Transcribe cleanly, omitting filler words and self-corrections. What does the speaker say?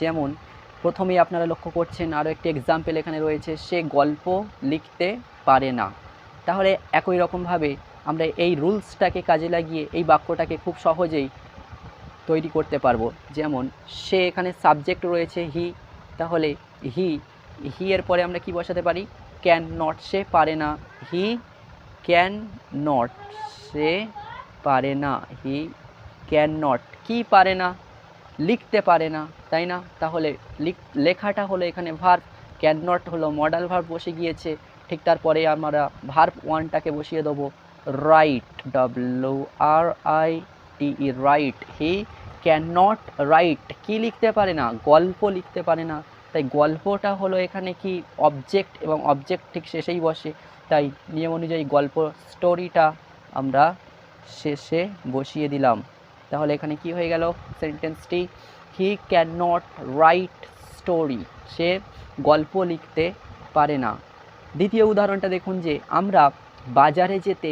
যেমন প্রথমেই আপনারা লক্ষ্য করছেন আরও একটি এক্সাম্পল এখানে রয়েছে, সে গল্প লিখতে পারে না। তাহলে একই রকমভাবে আমরা এই রুলসটাকে কাজে লাগিয়ে এই বাক্যটাকে খুব সহজেই তৈরি করতে পারবো। যেমন সে এখানে সাবজেক্ট রয়েছে হি, তাহলে হি এর পরে আমরা কি বসাতে পারি? ক্যান নট, সে পারে না। হি ক্যান নট, সে পারে না। হি ক্যান নট, কি পারে না? লিখতে পারে না, তাই না? তাহলে লেখাটা হলো এখানে ভার্ব, ক্যান নট হলো মডাল ভার্ব বসে গিয়েছে। ঠিক তারপরে আমরা ভার্ব ওয়ানটাকে বসিয়ে দেবো right, WRITE, right. He can not right, কি লিখতে পারে না? গল্প লিখতে পারে না। তাই গল্পটা হলো এখানে কি অবজেক্ট, এবং অবজেক্ট ঠিক শেষেই বসে, তাই নিয়ম অনুযায়ী গল্প স্টোরিটা আমরা শেষে বসিয়ে দিলাম। তাহলে এখানে কি হয়ে গেল সেন্টেন্সটি? He can not write story, সে গল্প লিখতে পারে না। দ্বিতীয় উদাহরণটা দেখুন যে আমরা বাজারে যেতে